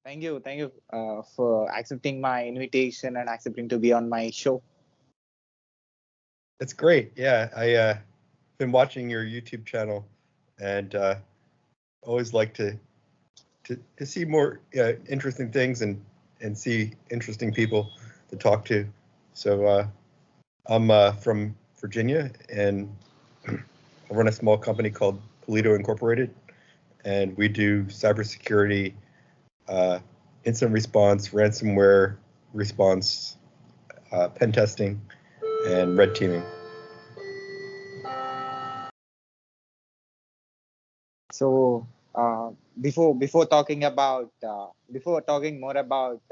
Thank you for accepting my invitation and accepting to be on my show. That's great. Yeah, I been watching your YouTube channel, and always like to see more interesting things and see interesting people to talk to. So I'm from Virginia, and I run a small company called Polito Incorporated, and we do cybersecurity, incident response, ransomware response, pen testing, and red teaming. So before talking more about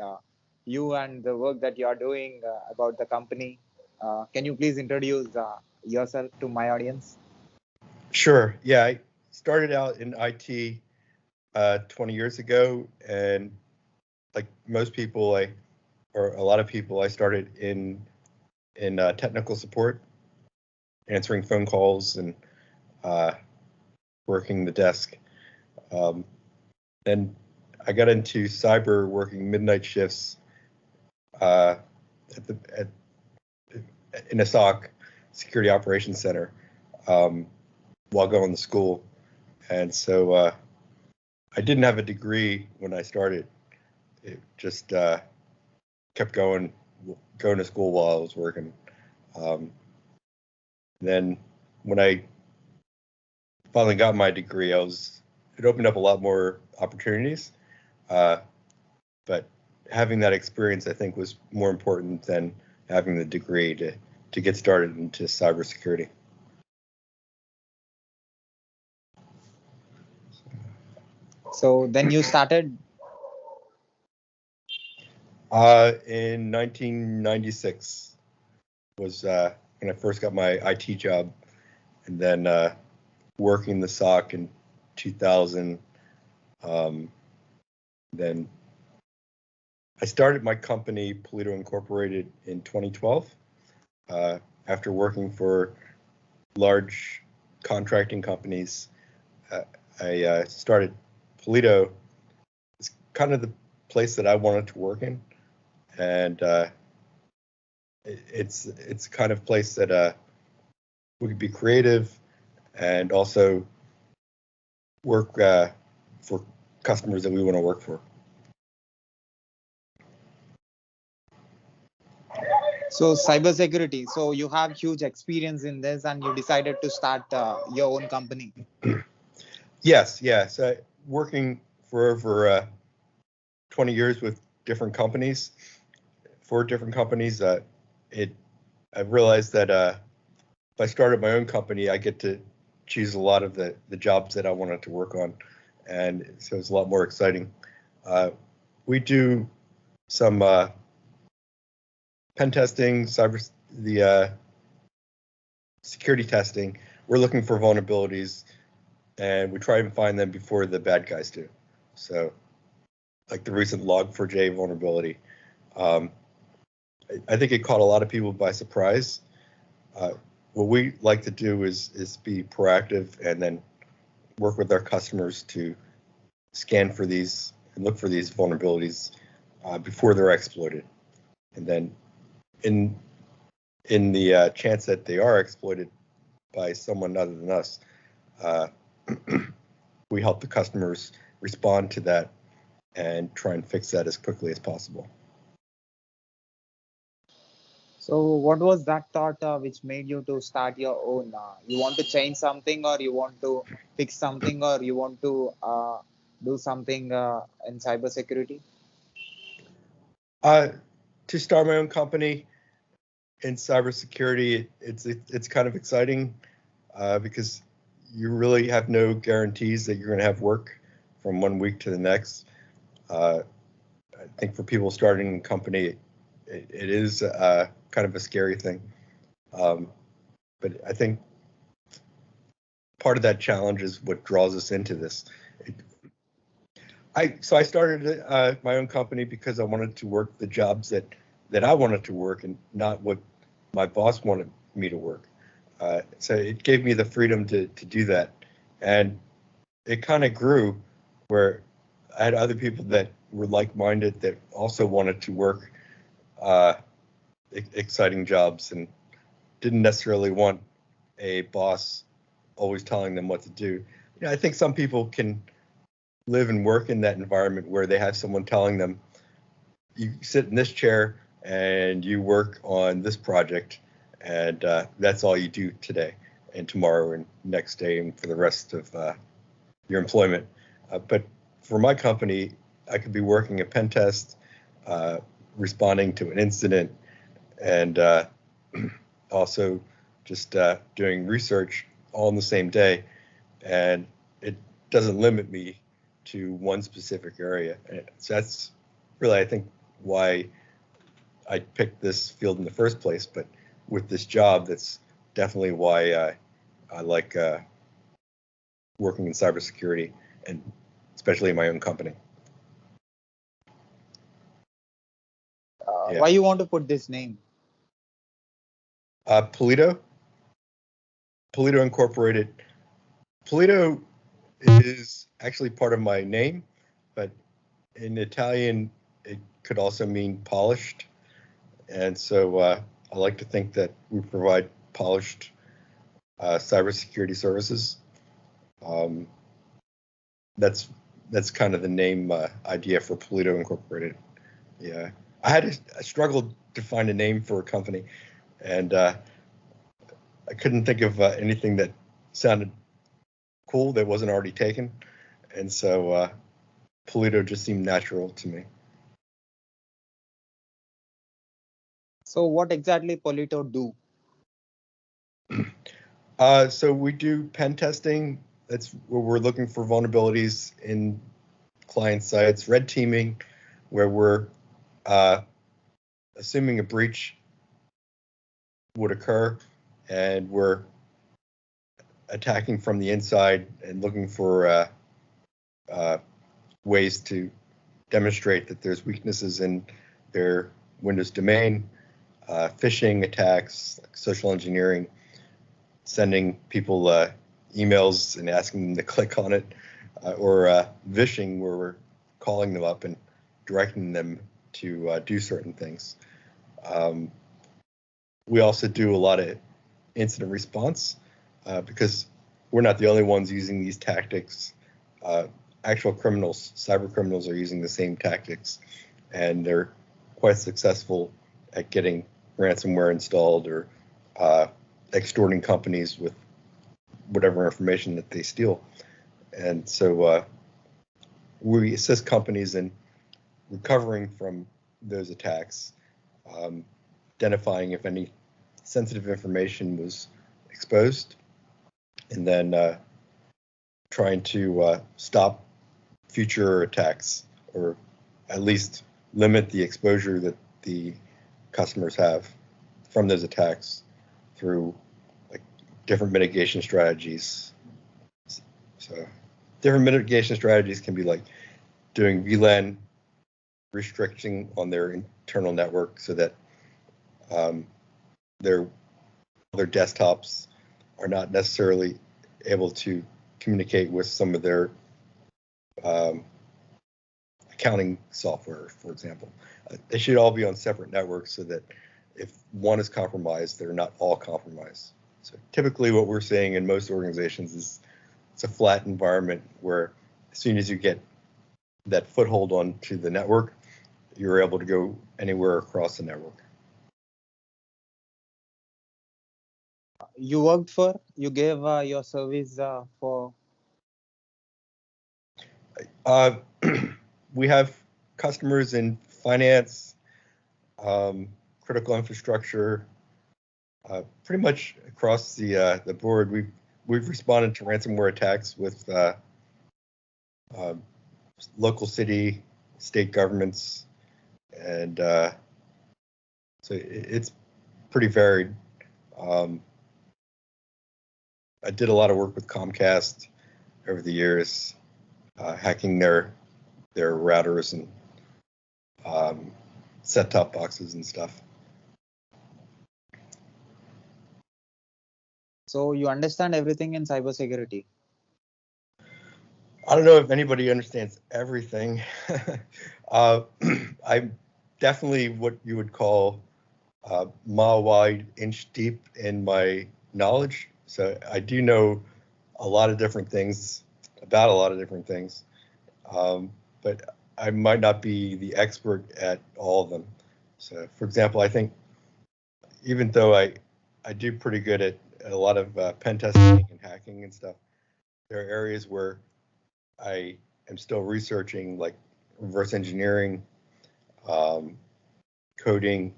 you and the work that you are doing about the company, can you please introduce yourself to my audience? Sure. Yeah, I started out in IT 20 years ago, and like most people, or a lot of people, I started in technical support, answering phone calls and working the desk. Then I got into cyber, working midnight shifts in a SOC, Security Operations Center, while going to school. And so I didn't have a degree when I started. It just kept going to school while I was working. Then when I finally got my degree, it opened up a lot more opportunities. But having that experience, I think, was more important than having the degree to get started into cybersecurity. So then you started? In 1996 was when I first got my IT job, and then working the SOC in 2000. Then I started my company, Polito Incorporated, in 2012. After working for large contracting companies, I started Polito. It's kind of the place that I wanted to work in, and it's kind of place that we could be creative and also work for customers that we want to work for. So cybersecurity. So you have huge experience in this, and you decided to start your own company. Yes. Working for over 20 years with different companies, for different companies, I realized that if I started my own company, I get to choose a lot of the jobs that I wanted to work on, and so it's a lot more exciting. We do some pen testing, security testing. We're looking for vulnerabilities, and we try and find them before the bad guys do. So, like the recent Log4j vulnerability, I think it caught a lot of people by surprise. What we like to do is be proactive and then work with our customers to scan for these and look for these vulnerabilities before they're exploited, and then in the chance that they are exploited by someone other than us, we help the customers respond to that and try and fix that as quickly as possible. So what was that thought which made you to start your own? You want to change something, or you want to fix something, or you want to do something in cybersecurity? To start my own company in cybersecurity, it's kind of exciting because you really have no guarantees that you're going to have work from one week to the next. I think for people starting a company, it is kind of a scary thing. But I think part of that challenge is what draws us into this. I started my own company because I wanted to work the jobs that I wanted to work and not what my boss wanted me to work. So it gave me the freedom to do that. And it kind of grew where I had other people that were like-minded, that also wanted to work exciting jobs and didn't necessarily want a boss always telling them what to do. I think some people can live and work in that environment where they have someone telling them, you sit in this chair and you work on this project, and that's all you do today and tomorrow and next day and for the rest of your employment. But for my company, I could be working a pen test, responding to an incident, and also just doing research all in the same day. And it doesn't limit me to one specific area. So that's really, I think, why I picked this field in the first place. But with this job, that's definitely why I like working in cybersecurity, and especially in my own company. Why you want to put this name? Polito Incorporated. Polito is actually part of my name, but in Italian, it could also mean polished. And so I like to think that we provide polished cybersecurity services. That's kind of the name idea for Polito Incorporated. Yeah, I struggled to find a name for a company, and I couldn't think of anything that sounded cool that wasn't already taken, and so Polito just seemed natural to me. So what exactly Polito do? So we do pen testing. That's where we're looking for vulnerabilities in client sites. Red teaming, where we're assuming a breach would occur, and we're attacking from the inside and looking for ways to demonstrate that there's weaknesses in their Windows domain, phishing attacks, like social engineering, sending people emails and asking them to click on it, or vishing, where we're calling them up and directing them to do certain things. We also do a lot of incident response because we're not the only ones using these tactics. Actual criminals, cyber criminals, are using the same tactics, and they're quite successful at getting ransomware installed or extorting companies with whatever information that they steal. And so we assist companies in recovering from those attacks, identifying if any sensitive information was exposed, and then trying to stop future attacks, or at least limit the exposure that the customers have from those attacks through like different mitigation strategies. So different mitigation strategies can be like doing VLAN restriction on their internal network so that their desktops are not necessarily able to communicate with some of their accounting software, for example. They should all be on separate networks so that if one is compromised, they're not all compromised. So typically what we're seeing in most organizations is it's a flat environment where as soon as you get that foothold onto the network, you're able to go anywhere across the network. You gave your service for? We have customers in finance, critical infrastructure, pretty much across the board. We've responded to ransomware attacks with local city, state governments, and so it's pretty varied. I did a lot of work with Comcast over the years, hacking their routers and set-top boxes and stuff. So you understand everything in cybersecurity? I don't know if anybody understands everything. I'm definitely what you would call mile wide, inch deep in my knowledge. So I do know a lot of different things about a lot of different things, but I might not be the expert at all of them. So, for example, I think even though I do pretty good at a lot of pen testing and hacking and stuff, there are areas where I am still researching, like reverse engineering, um, coding,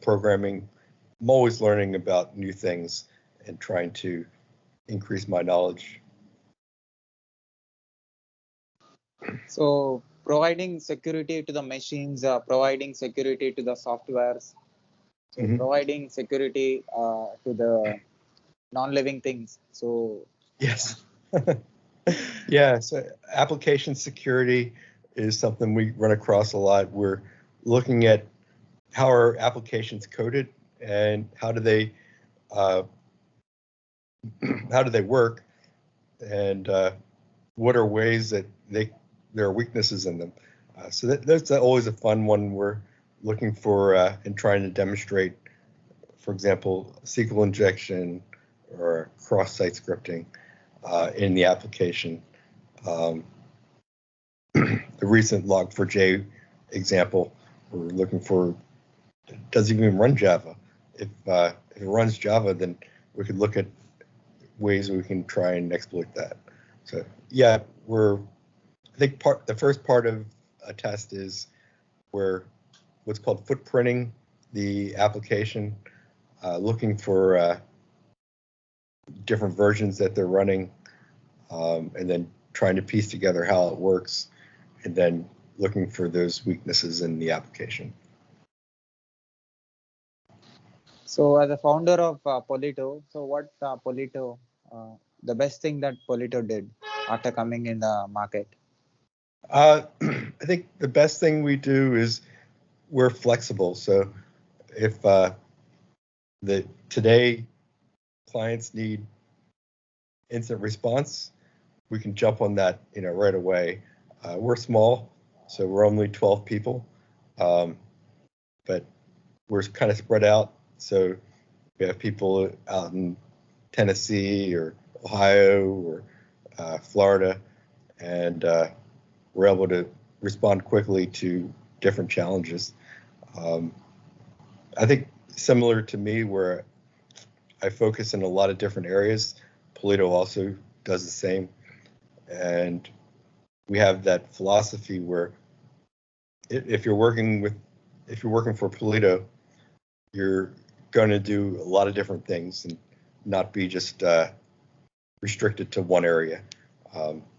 programming. I'm always learning about new things and trying to increase my knowledge. So providing security to the machines, providing security to the softwares, so Mhm. providing security to the non-living things. So Yes. Yeah, so application security is something we run across a lot. We're looking at how are applications coded and uh, how do they work, and what are ways that there are weaknesses in them. So that's always a fun one. We're looking for and trying to demonstrate, for example, SQL injection or cross-site scripting in the application. Um, the recent Log4j example, we're looking for, does it even run Java? If it runs Java, then we could look at ways we can try and exploit that. So yeah, I think the first part of a test is where what's called footprinting the application, looking for different versions that they're running, and then trying to piece together how it works, and then looking for those weaknesses in the application. so as a founder of Polito, so what the best thing that Polito did after coming in the market? I think the best thing we do is we're flexible. So if today clients need instant response, we can jump on that, right away. We're small, so we're only 12 people, but we're kind of spread out. So we have people out in Tennessee or Ohio or Florida, and we're able to respond quickly to different challenges. Um, I think similar to me, where I focus in a lot of different areas, Polito also does the same. And we have that philosophy where if you're working for Polito, you're going to do a lot of different things and not be just restricted to one area.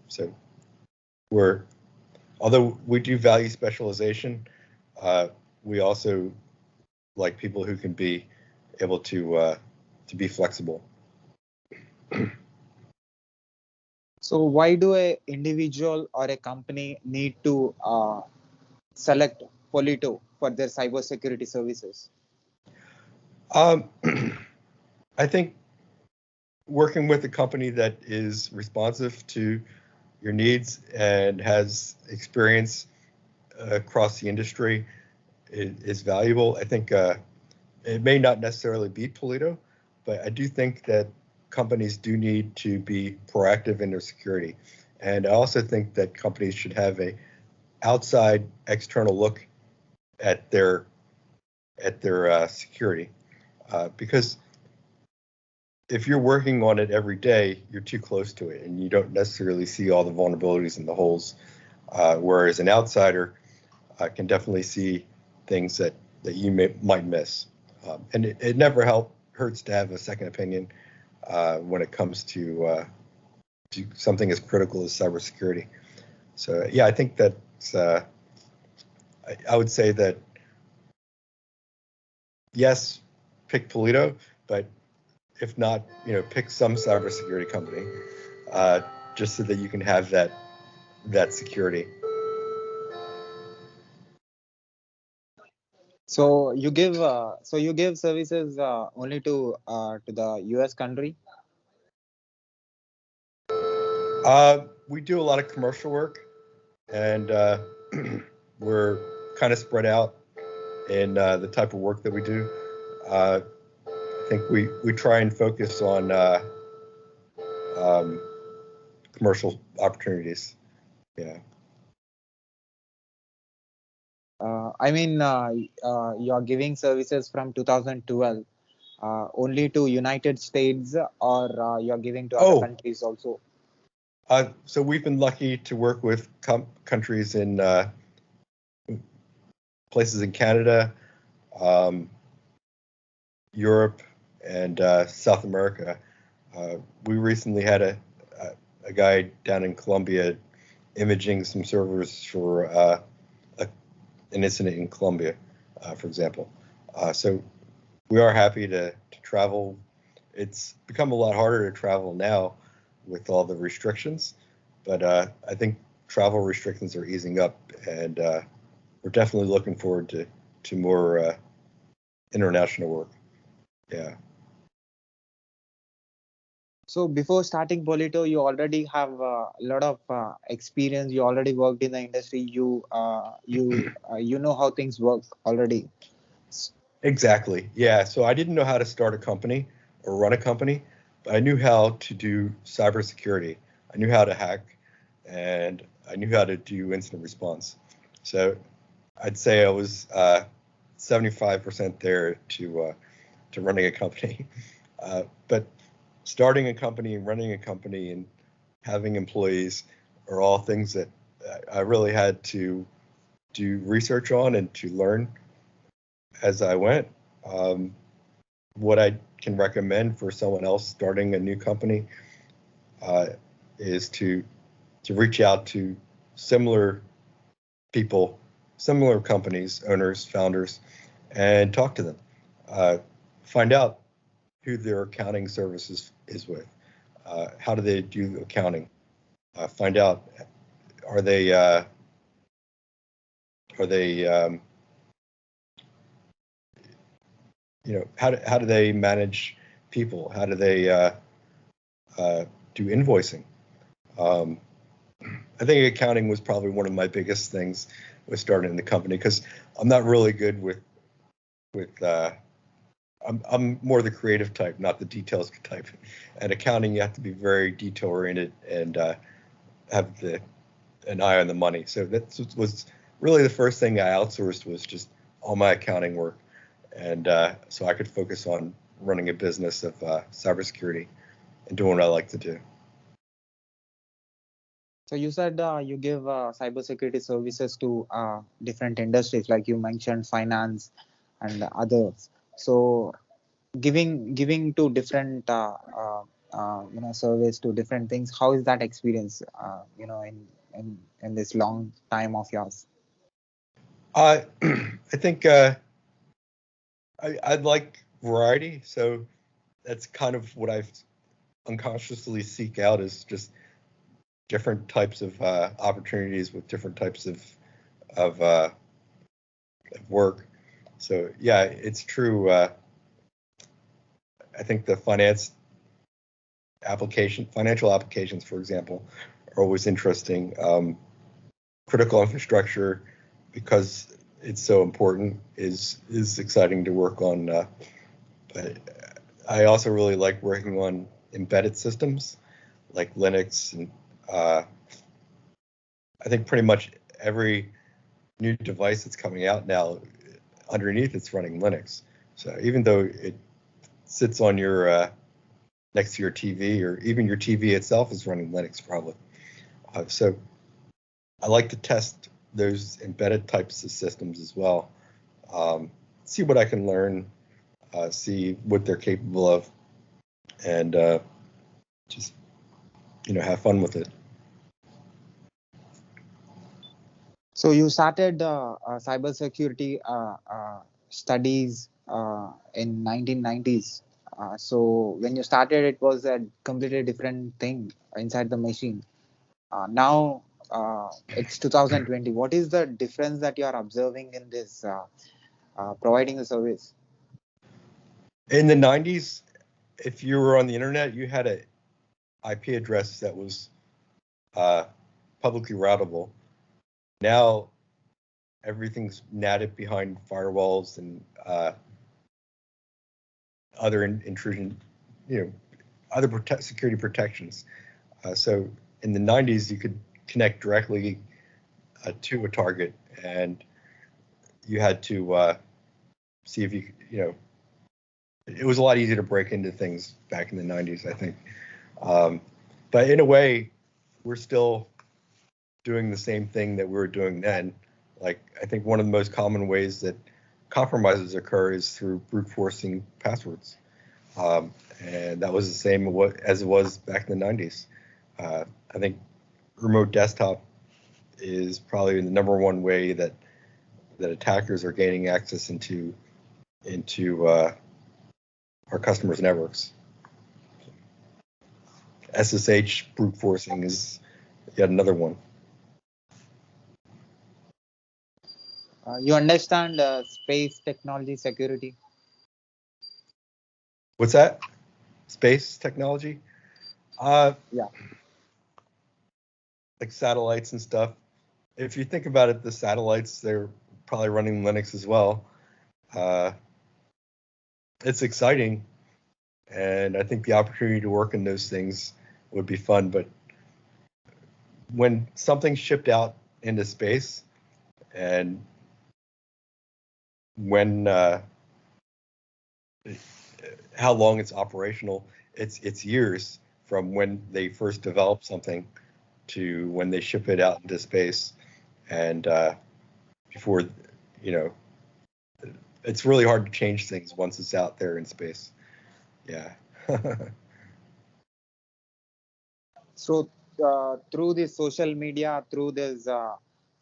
So although we do value specialization, we also like people who can be able to be flexible. So why do a individual or a company need to select Polito for their cybersecurity services? Um, I think working with a company that is responsive to your needs and has experience across the industry is valuable. I think it may not necessarily be Polito, but I do think that companies do need to be proactive in their security. And I also think that companies should have a outside external look at their security, because if you're working on it every day, you're too close to it and you don't necessarily see all the vulnerabilities and the holes. Whereas an outsider can definitely see things that you might miss. And it never hurts to have a second opinion when it comes to something as critical as cybersecurity. So yeah, I think that's I would say that yes, pick Polito, but if not, pick some cybersecurity company, uh, just so that you can have that security. So you give services only to the US country? We do a lot of commercial work, and we're kind of spread out in the type of work that we do. I think we try and focus on um, commercial opportunities. Yeah. I mean, you're giving services from 2012 only to United States, or you're giving to other Oh, countries also? so we've been lucky to work with countries in places in Canada, um, Europe, and South America. We recently had a guy down in Colombia imaging some servers for an incident in Colombia, for example. So we are happy to travel. It's become a lot harder to travel now with all the restrictions, but I think travel restrictions are easing up, and we're definitely looking forward to more international work. Yeah. So before starting Polito, you already have a lot of experience. You already worked in the industry. You know how things work already. Exactly. Yeah. So I didn't know how to start a company or run a company, but I knew how to do cybersecurity. I knew how to hack, and I knew how to do incident response. So I'd say I was 75% there to running a company. But starting a company and running a company and having employees are all things that I really had to do research on and to learn as I went. Um, what I can recommend for someone else starting a new company uh, is to reach out to similar people, similar companies, owners, founders, and talk to them. Uh, find out who their accounting services is with. How do they do accounting? Find out are they are they how do they manage people? How do they do invoicing? Um, I think accounting was probably one of my biggest things with starting the company because I'm not really good with I'm more the creative type, not the details type. And accounting, you have to be very detail oriented and have an eye on the money. So that was really the first thing I outsourced was just all my accounting work, and so I could focus on running a business of cybersecurity and doing what I like to do. So you said you give cybersecurity services to different industries, like you mentioned, finance and others. So giving to different service to different things. How is that experience? In this long time of yours. I think I'd like variety, so that's kind of what I've unconsciously seek out is just different types of opportunities with different types of work. So yeah, it's true. I think the financial applications, for example, are always interesting. Critical infrastructure, because it's so important, is exciting to work on. But I also really like working on embedded systems like Linux, and I think pretty much every new device that's coming out now, underneath it's running Linux. So even though it sits on your next to your TV, or even your TV itself is running Linux probably. So I like to test those embedded types of systems as well. See what I can learn, see what they're capable of, and just have fun with it. So you started cybersecurity studies in 1990s. So when you started, it was a completely different thing inside the machine. Now it's 2020. What is the difference that you are observing in this providing the service? In the 90s, if you were on the internet, you had a IP address that was publicly routable. Now everything's natted behind firewalls and other intrusion, other security protections. So in the 90s, you could connect directly to a target, and you had to see if it was a lot easier to break into things back in the 90s, I think. But in a way, we're still doing the same thing that we were doing then. Like, I think one of the most common ways that compromises occur is through brute forcing passwords. And that was the same as it was back in the 90s. I think remote desktop is probably the number one way that attackers are gaining access into our customers' networks. SSH brute forcing is yet another one. You understand space technology security? What's that? Space technology? Yeah. Like satellites and stuff. If you think about it, the satellites, they're probably running Linux as well. It's exciting, and I think the opportunity to work in those things would be fun. But when something's shipped out into space, and when how long it's operational, it's years from when they first develop something to when they ship it out into space, and before it's really hard to change things once it's out there in space. Yeah. So through this social media, through this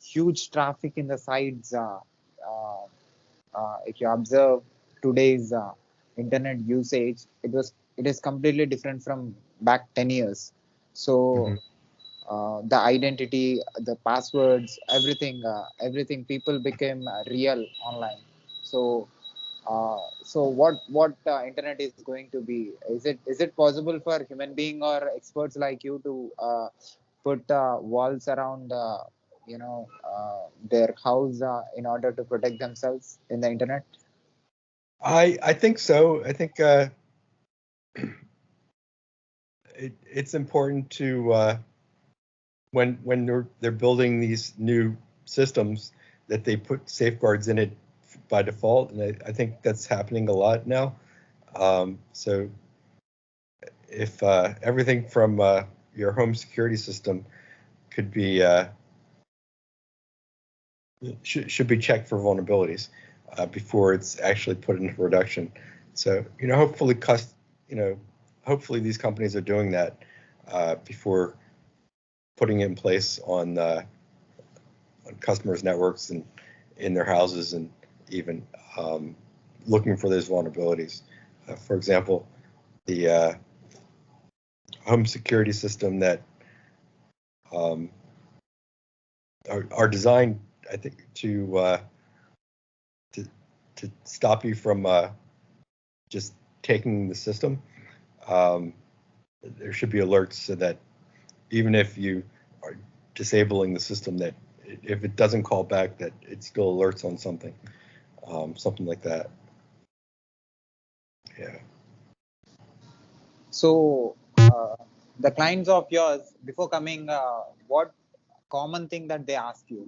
huge traffic in the sites, if you observe today's internet usage, it is completely different from back 10 years. So the identity, the passwords, everything people became real online. So what internet is going to be? Is it possible for human being or experts like you to put walls around their house in order to protect themselves in the internet? I think so. I think it's important to when they're building these new systems that they put safeguards in it by default, and I think that's happening a lot now. So if everything from your home security system could be should be checked for vulnerabilities before it's actually put into production. So hopefully these companies are doing that before putting it in place on customers' networks and in their houses, and even looking for those vulnerabilities. For example, the home security system that are designed, I think, to stop you from just taking the system. There should be alerts so that even if you are disabling the system, that if it doesn't call back, that it still alerts on something like that. Yeah. So the clients of yours before coming, what common thing that they ask you?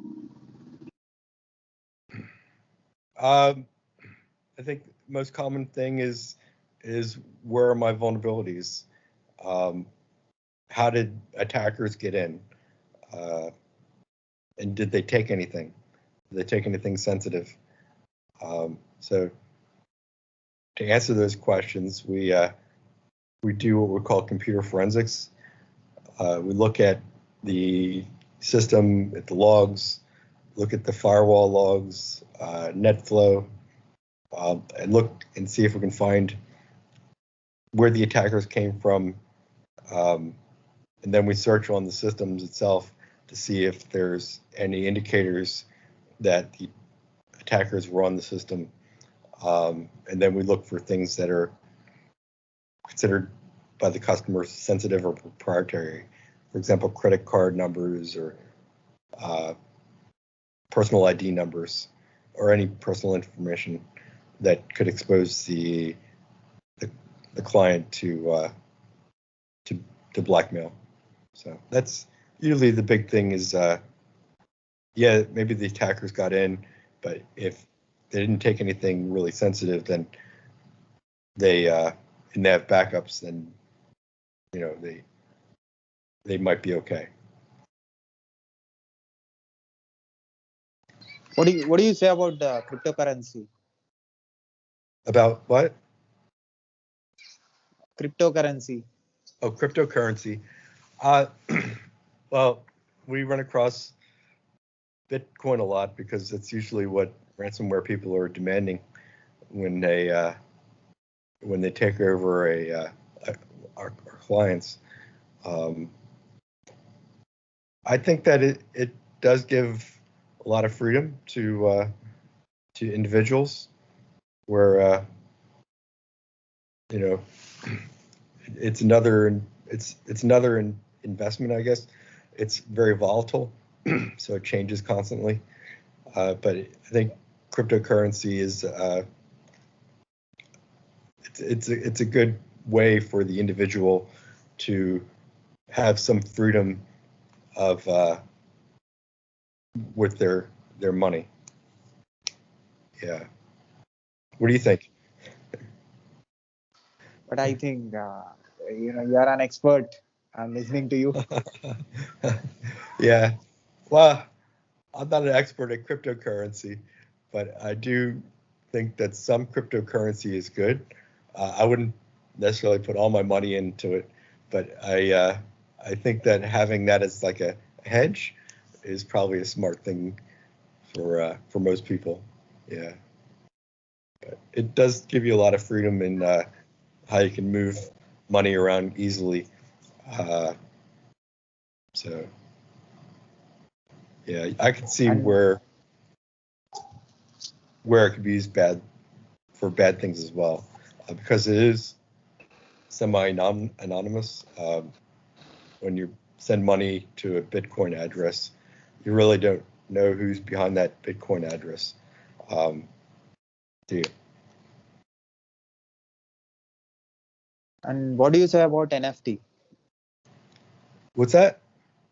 I think the most common thing is where are my vulnerabilities? How did attackers get in? And did they take anything? Did they take anything sensitive? So to answer those questions, we do what we call computer forensics. We look at the system, at the logs, look at the firewall logs, NetFlow, and look and see if we can find where the attackers came from. And then we search on the systems itself to see if there's any indicators that the attackers were on the system. And then we look for things that are considered by the customers sensitive or proprietary. For for example, credit card numbers or personal ID numbers or any personal information that could expose the client to blackmail. So that's usually the big thing is, yeah, maybe the attackers got in, but if they didn't take anything really sensitive, then they have backups, then they might be okay. What do you say about the cryptocurrency? About what? Cryptocurrency. Oh, cryptocurrency. Well, we run across Bitcoin a lot because that's usually what ransomware people are demanding when they take over our clients. I think that it does give a lot of freedom to individuals, where it's another investment, I guess. It's very volatile, so it changes constantly. But I think cryptocurrency is it's a good way for the individual to have some freedom of with their money. Yeah. What do you think? But I think you are an expert. I'm listening to you. Yeah. Well, I'm not an expert at cryptocurrency, but I do think that some cryptocurrency is good. I wouldn't necessarily put all my money into it, but I think that having that as like a hedge is probably a smart thing for most people. Yeah. But it does give you a lot of freedom in how you can move money around easily. So yeah, I can see And where it could be used for bad things as well, because it is semi-anonymous. When you send money to a Bitcoin address, you really don't know who's behind that Bitcoin address. Do you? what do you say about NFT? What's that?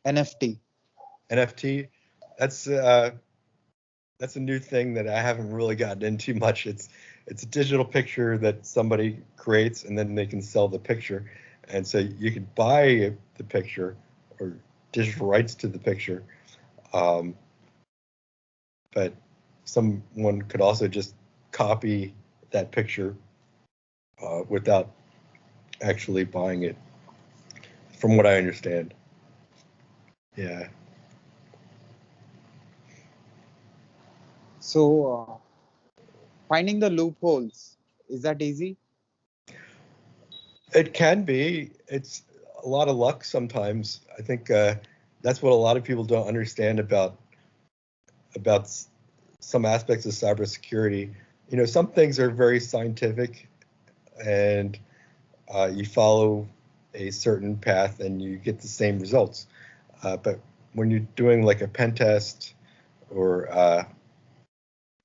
NFT. NFT? That's a new thing that I haven't really gotten into much. It's a digital picture that somebody creates, and then they can sell the picture. And so you could buy the picture or digital rights to the picture, but someone could also just copy that picture without actually buying it, from what I understand. Yeah. So finding the loopholes, is that easy? It can be. It's a lot of luck sometimes. I think that's what a lot of people don't understand about some aspects of cybersecurity. Some things are very scientific, and you follow a certain path and you get the same results. But when you're doing like a pen test, or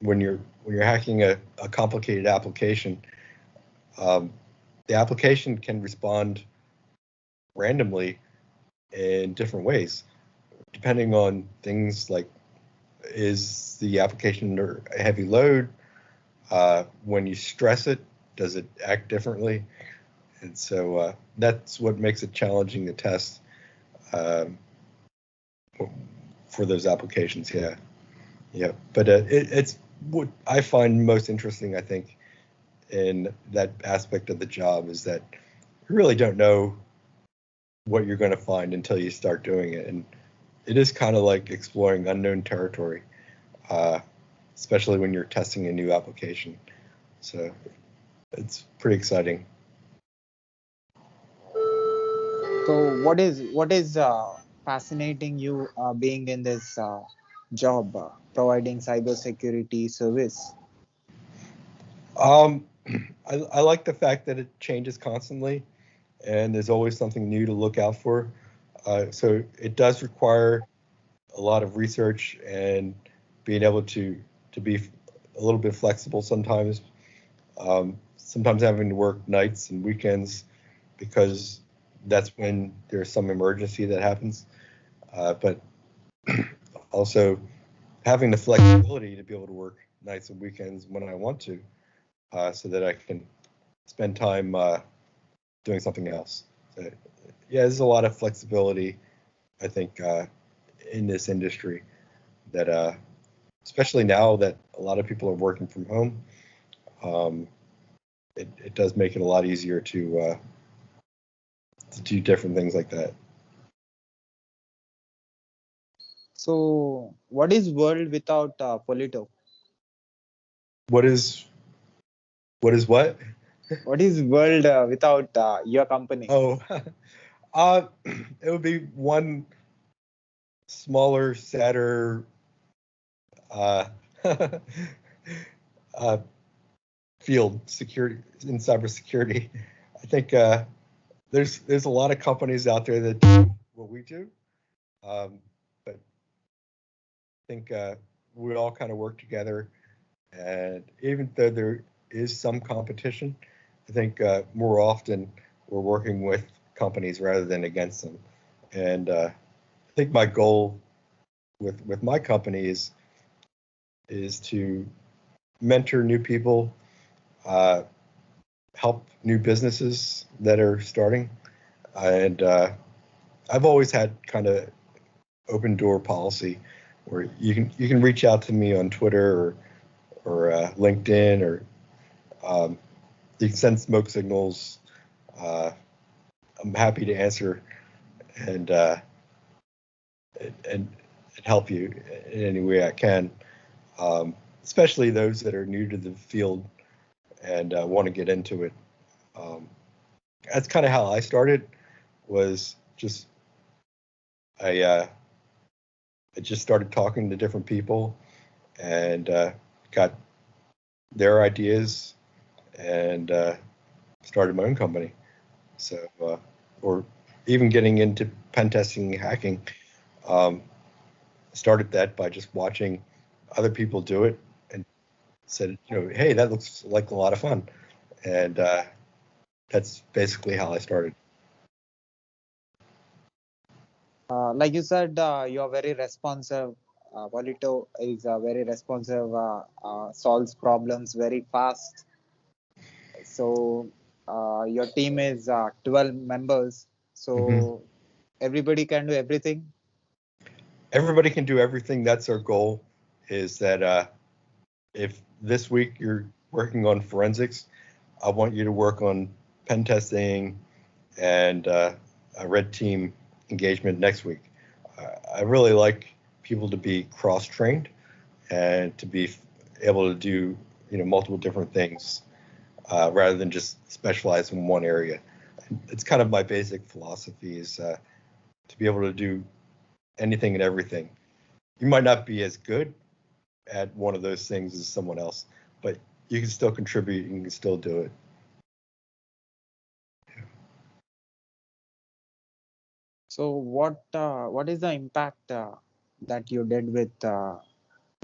when you're hacking a complicated application, the application can respond randomly in different ways, depending on things like, is the application under a heavy load? When you stress it, does it act differently? And so that's what makes it challenging to test for those applications. Yeah. Yeah. But it's what I find most interesting, I think, in that aspect of the job, is that you really don't know what you're going to find until you start doing it. And it is kind of like exploring unknown territory, especially when you're testing a new application. So it's pretty exciting. So what is fascinating you being in this job, providing cybersecurity service? Um, I like the fact that it changes constantly, and there's always something new to look out for. So it does require a lot of research and being able to be a little bit flexible sometimes. Sometimes having to work nights and weekends because that's when there's some emergency that happens. But also having the flexibility to be able to work nights and weekends when I want to, so that I can spend time doing something else. So, yeah, there's a lot of flexibility, I think, in this industry that, especially now that a lot of people are working from home, it does make it a lot easier to do different things like that. So, what is world without Polito? What is what? What is world without your company? Oh, it would be one smaller, sadder uh, uh, field security in cybersecurity. I think there's a lot of companies out there that do what we do, but I think we all kind of work together. And even though there is some competition, I think more often we're working with companies rather than against them. And I think my goal with my company is to mentor new people, help new businesses that are starting, and I've always had kind of open door policy where you can reach out to me on Twitter or LinkedIn or you can send smoke signals. Uh, I'm happy to answer and and help you in any way I can, especially those that are new to the field and want to get into it. Um, that's kind of how I started. Was just I I just started talking to different people and got their ideas and started my own company. So, or even getting into pen testing and hacking, um, started that by just watching other people do it and said, hey, that looks like a lot of fun. And that's basically how I started. Like you said, you are very responsive. Polito is very responsive, solves problems very fast. So, your team is 12 members. Hmm. So, everybody can do everything. Everybody can do everything. That's our goal. Is that if this week you're working on forensics, I want you to work on pen testing and a red team engagement next week. I really like people to be cross-trained and to be able to do multiple different things rather than just specialize in one area. It's kind of my basic philosophy is to be able to do anything and everything. You might not be as good at one of those things as someone else, but you can still contribute and you can still do it. So, what is the impact that you did with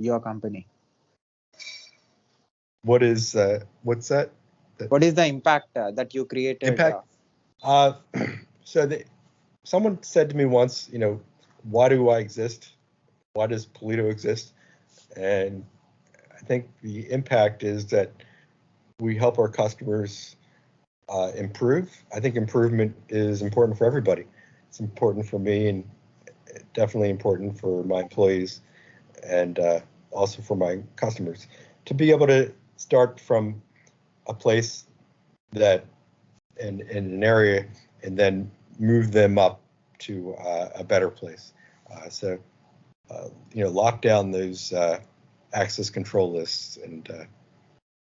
your company? What's that? The What is the impact that you created? impact. Uh, so someone said to me once, why do I exist? Why does Polito exist? And I think the impact is that we help our customers improve. I think improvement is important for everybody. It's important for me and definitely important for my employees and also for my customers to be able to start from a place that in an area and then move them up to a better place. So, lock down those access control lists and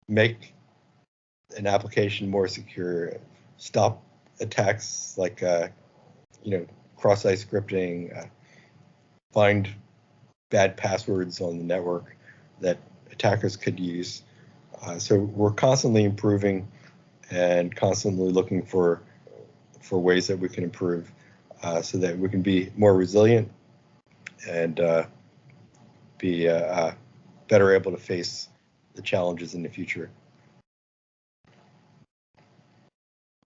make an application more secure. Stop attacks like, cross-site scripting. Find bad passwords on the network that attackers could use. So we're constantly improving and constantly looking for ways that we can improve. so that we can be more resilient and be better able to face the challenges in the future.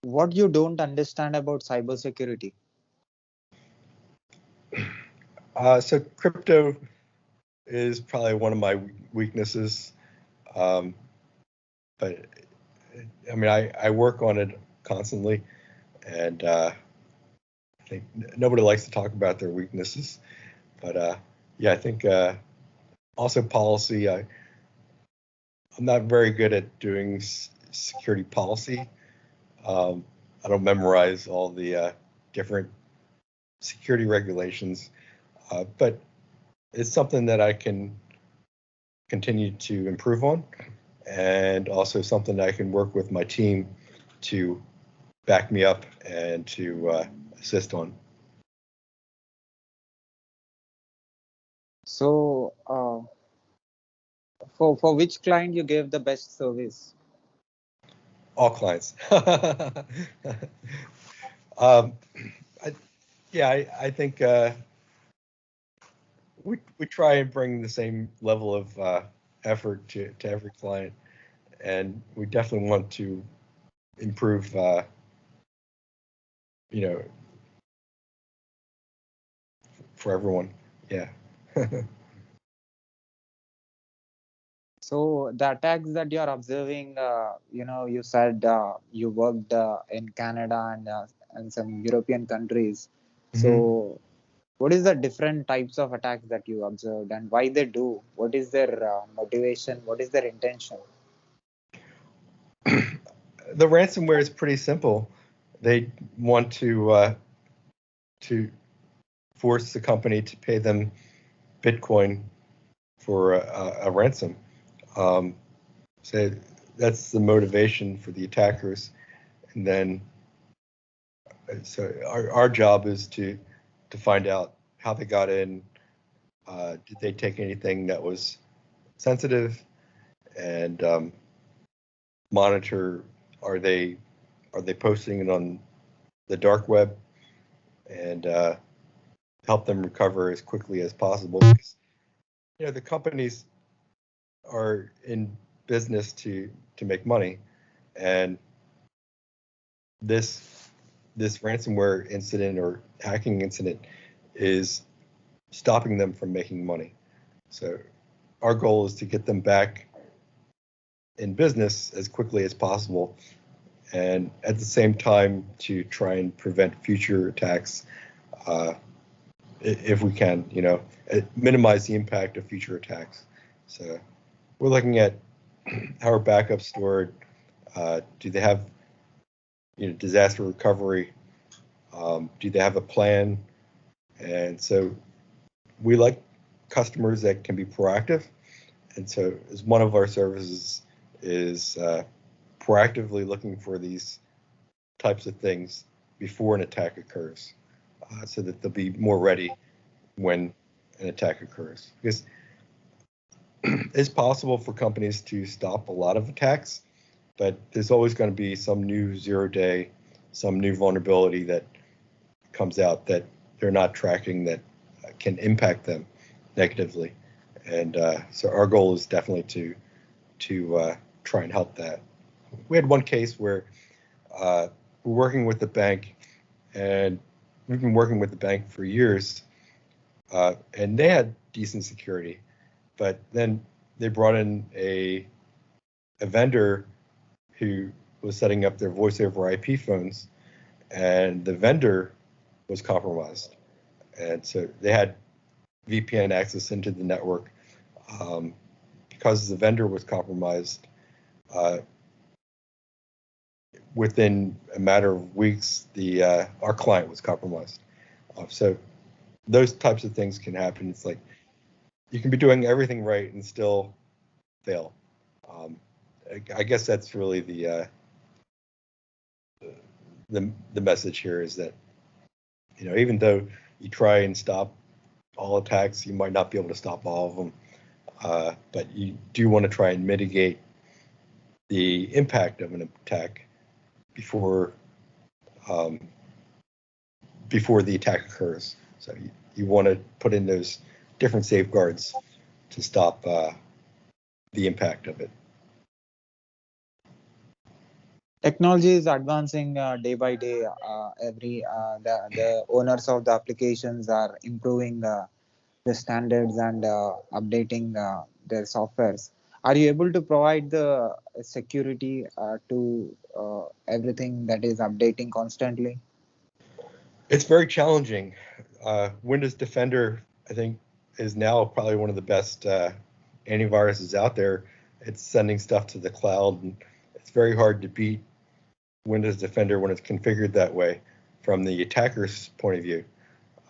What you don't understand about cybersecurity? So crypto is probably one of my weaknesses, but I mean, I work on it constantly, and I think nobody likes to talk about their weaknesses. But yeah, I think also policy. I'm not very good at doing security policy. I don't memorize all the different security regulations, but it's something that I can continue to improve on, and also something that I can work with my team to back me up and to assist on. So, for which client you gave the best service? All clients. I, yeah, I think we try and bring the same level of effort to every client, and we definitely want to improve, you know, for everyone. Yeah. So the attacks that you're observing, you said you worked in Canada and some European countries. Mhm. So what is the different types of attacks that you observed and why they do? What is their motivation? What is their intention? The ransomware is pretty simple. They want to force the company to pay them Bitcoin for a ransom. Um, so that's the motivation for the attackers. And then, so our job is to find out how they got in. Did they take anything that was sensitive, and monitor, are they posting it on the dark web, and help them recover as quickly as possible, because the companies are in business to make money, and this ransomware incident or hacking incident is stopping them from making money. So our goal is to get them back in business as quickly as possible, and at the same time to try and prevent future attacks, if we can, minimize the impact of future attacks. So we're looking at how are backups stored. Do they have disaster recovery? Do they have a plan? And so we like customers that can be proactive. And so as one of our services is proactively looking for these types of things before an attack occurs, so that they'll be more ready when an attack occurs. Because it's possible for companies to stop a lot of attacks, but there's always going to be some new 0-day, some new vulnerability that comes out that they're not tracking that can impact them negatively. And so our goal is definitely to try and help that. We had one case where we're working with the bank, and we've been working with the bank for years, and they had decent security, but then they brought in a vendor who was setting up their voice over IP phones, and the vendor was compromised. And so they had VPN access into the network. Because the vendor was compromised, within a matter of weeks, our client was compromised. So those types of things can happen. It's like you can be doing everything right and still fail. I guess that's really the message here, is that even though you try and stop all attacks, you might not be able to stop all of them, but you do want to try and mitigate the impact of an attack before before the attack occurs. So you want to put in those different safeguards to stop the impact of it. Technology is advancing day by day. The owners of the applications are improving the standards and updating their softwares. Are you able to provide the security to everything that is updating constantly? It's very challenging. Windows Defender, I think, is now probably one of the best antiviruses out there. It's sending stuff to the cloud, and it's very hard to beat Windows Defender when it's configured that way from the attacker's point of view.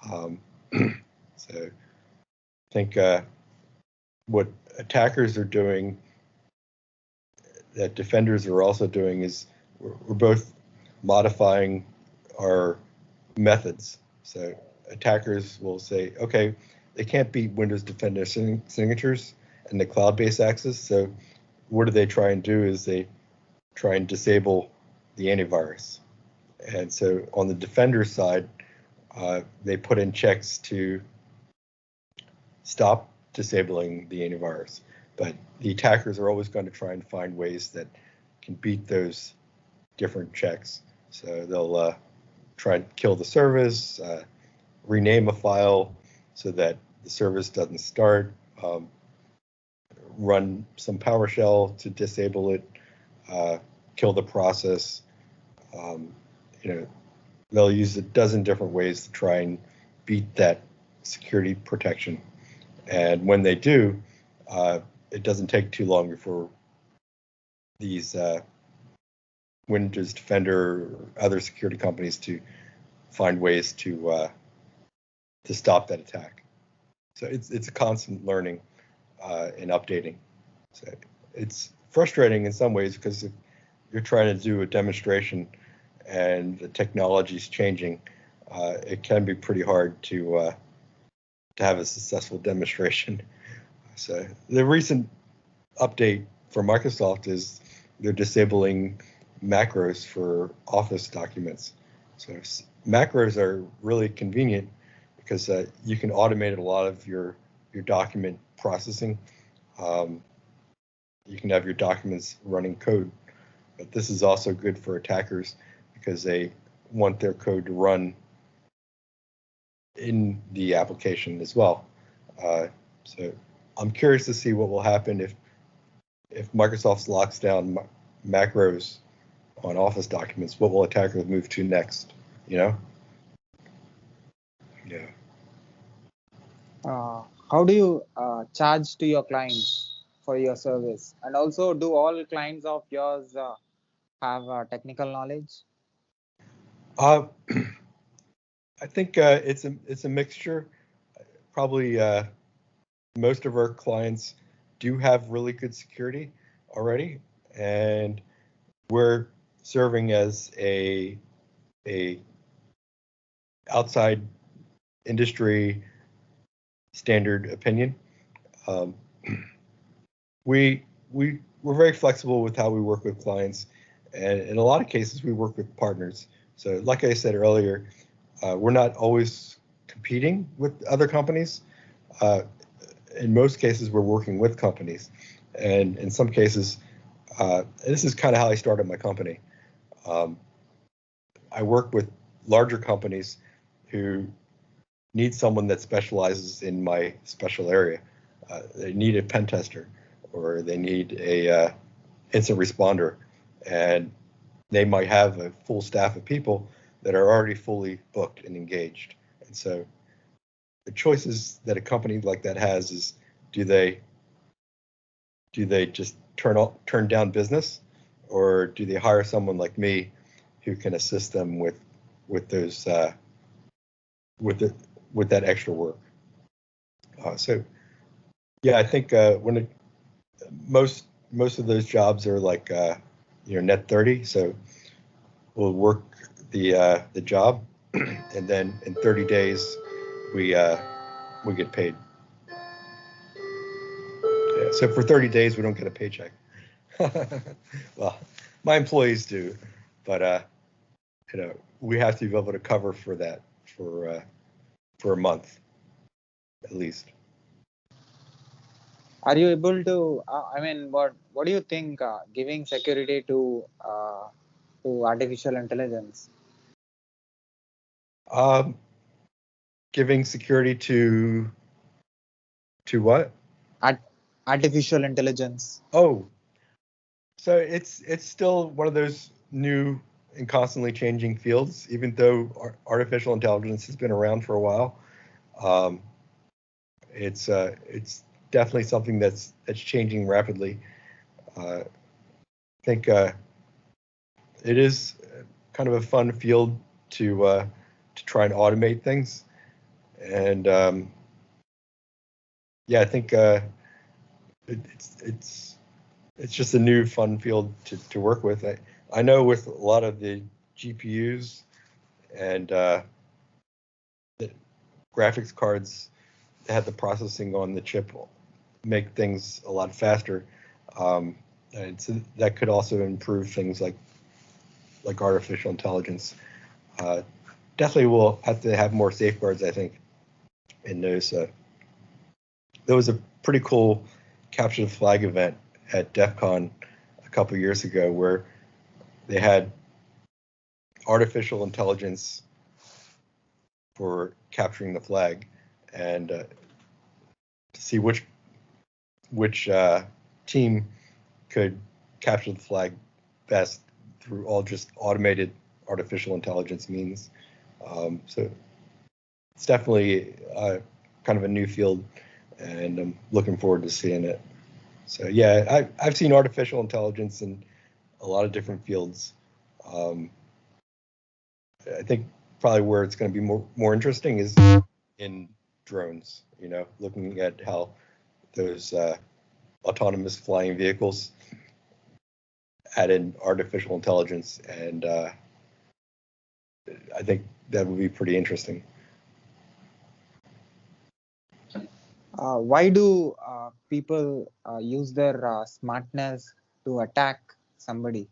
So I think what attackers are doing that defenders are also doing is we're both modifying our methods. So attackers will say, okay, they can't beat Windows Defender signatures and the cloud-based access. So what do they try and do is they try and disable the antivirus. And so on the defender side, they put in checks to stop disabling the antivirus. But the attackers are always going to try and find ways that can beat those different checks. So they'll try and kill the service, rename a file so that the service doesn't start, run some PowerShell to disable it, kill the process. They'll use a dozen different ways to try and beat that security protection. And when they do, it doesn't take too long before these Windows Defender or other security companies to find ways to stop that attack. So it's a constant learning and updating. So it's frustrating in some ways because if you're trying to do a demonstration and the technology is changing, it can be pretty hard to have a successful demonstration. So the recent update for Microsoft is they're disabling macros for Office documents. So macros are really convenient because you can automate a lot of your document processing. You can have your documents running code, but this is also good for attackers because they want their code to run in the application as well. So I'm curious to see what will happen if Microsoft locks down macros on Office documents. What will attackers move to next? Yeah. How do you charge to your clients for your service? And also, do all clients of yours have technical knowledge? I think it's a mixture. Probably most of our clients do have really good security already, and we're serving as a outside industry standard opinion. We're very flexible with how we work with clients, and in a lot of cases we work with partners. So like I said earlier, we're not always competing with other companies. In most cases, we're working with companies, and in some cases, this is kind of how I started my company. I work with larger companies who need someone that specializes in my special area. They need a pen tester, or they need a incident responder, and they might have a full staff of people that are already fully booked and engaged. And so the choices that a company like that has is, do they just turn down business, or do they hire someone like me who can assist them with those with that extra work? So yeah, I think most of those jobs are like net 30. So we'll work the job, and then in 30 days we get paid. Yeah, so for 30 days we don't get a paycheck. Well, my employees do, but we have to be able to cover for that for a month at least. Are you able to? I mean, what do you think? Giving security to artificial intelligence, Um, Giving security to what? Art, artificial intelligence. Oh, so it's still one of those new and constantly changing fields, even though artificial intelligence has been around for a while. Um, it's definitely something that's changing rapidly. I think it is kind of a fun field to try and automate things, and yeah, I think it's just a new fun field to work with. I know with a lot of the GPUs and the graphics cards that have the processing on the chip make things a lot faster. And so that could also improve things like artificial intelligence. Uh, Definitely will have to have more safeguards, I think, in those. There was a pretty cool capture the flag event at DEF CON a couple years ago where they had artificial intelligence for capturing the flag and to see which team could capture the flag best through all just automated artificial intelligence means. So it's definitely kind of a new field, and I'm looking forward to seeing it. So yeah, I've seen artificial intelligence in a lot of different fields. Um, I think probably where it's going to be more interesting is in drones. You know, looking at how those autonomous flying vehicles add in artificial intelligence, and I think that would be pretty interesting. Why do people use their smartness to attack somebody?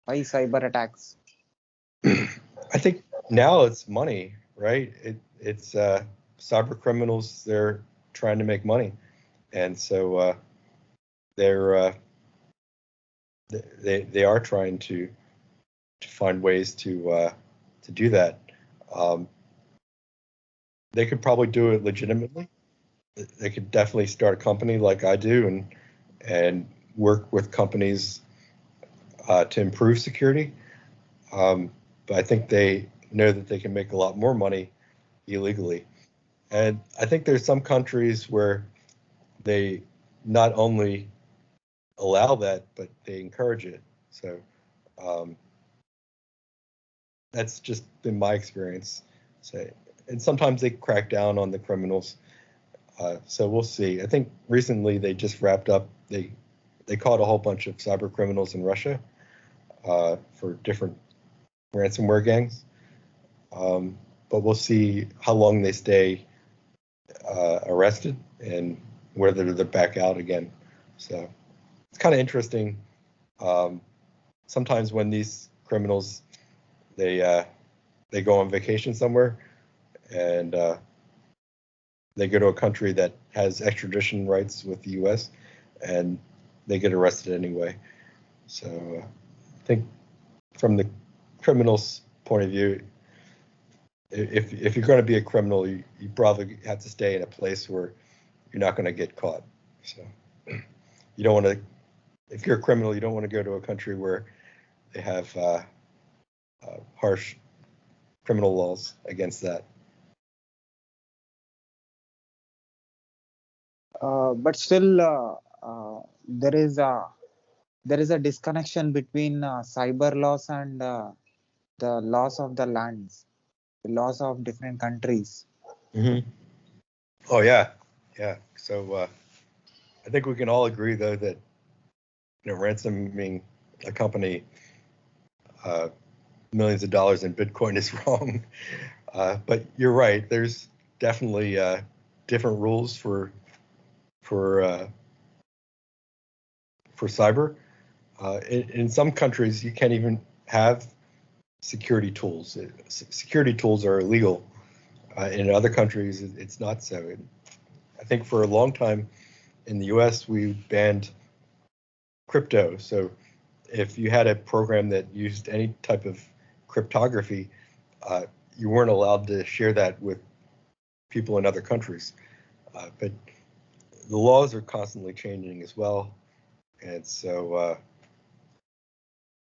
Why cyber attacks? I think now it's money, right? It's cyber criminals. They're trying to make money, and so they're they are trying to find ways to do that. Um, they could probably do it legitimately. They could definitely start a company like I do and work with companies to improve security. But I think they know that they can make a lot more money illegally. And I think there's some countries where they not only allow that, but they encourage it. So um, that's just been my experience. So, and sometimes they crack down on the criminals. So we'll see. I think recently they just wrapped up. They caught a whole bunch of cyber criminals in Russia for different ransomware gangs. But we'll see how long they stay arrested and whether they're back out again. So it's kind of interesting. Sometimes when these criminals they go on vacation somewhere and they go to a country that has extradition rights with the U.S. and they get arrested anyway. So I think from the criminal's point of view, if you're going to be a criminal, you probably have to stay in a place where you're not going to get caught. So you don't want to, if you're a criminal, you don't want to go to a country where they have harsh criminal laws against that. But still, there is a disconnection between cyber laws and the laws of the lands, the laws of different countries. Mm-hmm. Oh yeah, yeah. So I think we can all agree though that ransoming a company uh, millions of dollars in Bitcoin is wrong. But you're right. There's definitely different rules for uh, for cyber. In some countries, you can't even have security tools. Security tools are illegal. In other countries, it's not so. I think for a long time in the U.S. we banned crypto. So if you had a program that used any type of cryptography, you weren't allowed to share that with people in other countries. But the laws are constantly changing as well. And so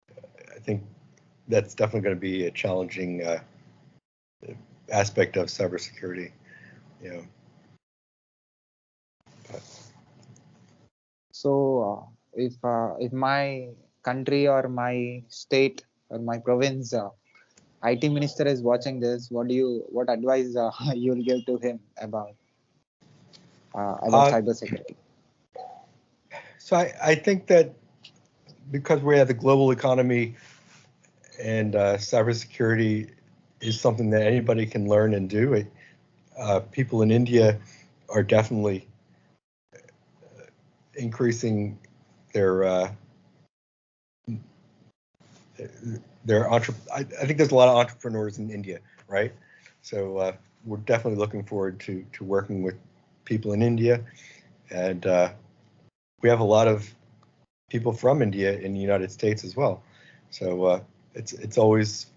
I think that's definitely going to be a challenging aspect of cybersecurity. You know. So if my country or my state or my province IT minister is watching this, what advice you will give to him about cybersecurity? So I think that because we have the global economy and cybersecurity is something that anybody can learn and do. People in India are definitely increasing their I think there's a lot of entrepreneurs in India, right? So we're definitely looking forward to working with people in India, and we have a lot of people from India in the United States as well. So it's always,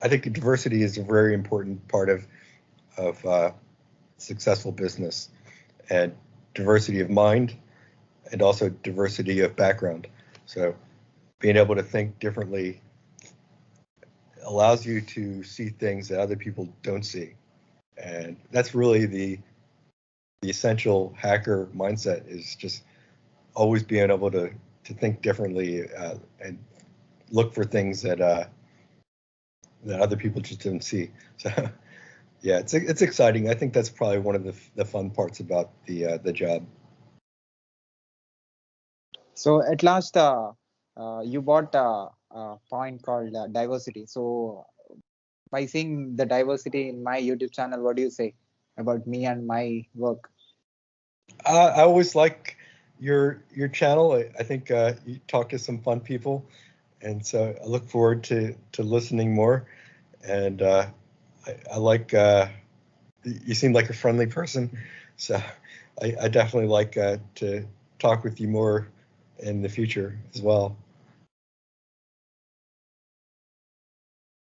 I think diversity is a very important part of successful business, and diversity of mind, and also diversity of background. So being able to think differently allows you to see things that other people don't see. And that's really the essential hacker mindset, is just always being able to think differently and look for things that that other people just don't see. So yeah, it's exciting. I think that's probably one of the fun parts about the job. So at last, you bought a point called diversity. So by seeing the diversity in my YouTube channel, what do you say about me and my work? I always like your channel. I think you talk to some fun people, and so I look forward to listening more. And I like you seem like a friendly person, so I definitely like to talk with you more in the future as well.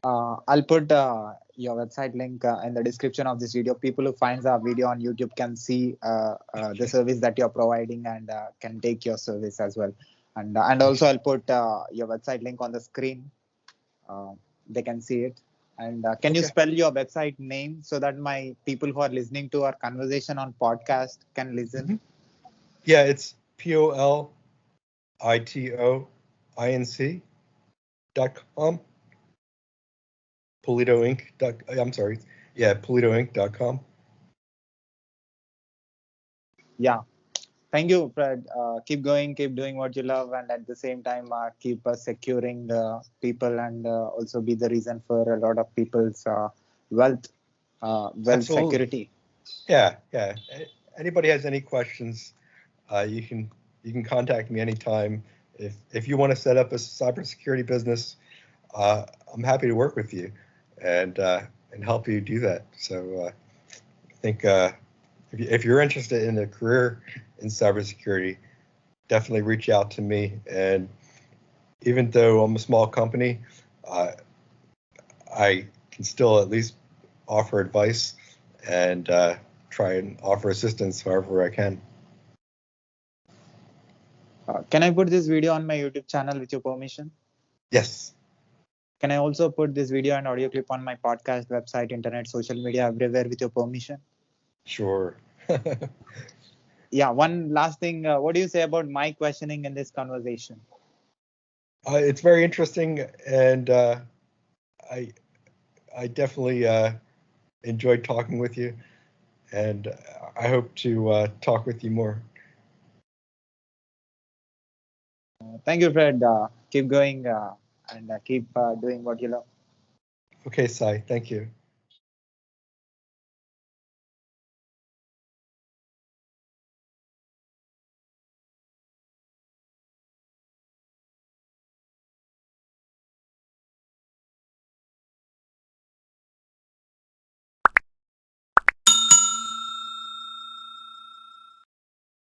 I'll put your website link in the description of this video. People who finds our video on YouTube can see the service that you're providing and can take your service as well. And also I'll put your website link on the screen. They can see it. And can you Okay. spell your website name so that my people who are listening to our conversation on podcast can listen? Mm-hmm. Yeah, it's POLITOINC.com. Polito Inc. I'm sorry. Yeah, PolitoInc.com. Yeah. Thank you, Fred. Keep going, keep doing what you love, and at the same time, keep securing people and also be the reason for a lot of people's wealth, wealth Absolutely. security. Yeah. Anybody has any questions, you can contact me anytime. If you want to set up a cybersecurity business, I'm happy to work with you and help you do that. So I think if you're interested in a career in cybersecurity, definitely reach out to me. And even though I'm a small company, I can still at least offer advice and try and offer assistance however I can. Can I put this video on my YouTube channel with your permission? Yes. Can I also put this video and audio clip on my podcast, website, internet, social media, everywhere with your permission? Sure. Yeah, one last thing. What do you say about my questioning in this conversation? It's very interesting, and I definitely enjoyed talking with you, and I hope to talk with you more. Thank you, Fred. Keep going and keep doing what you love. Okay, Sai, thank you.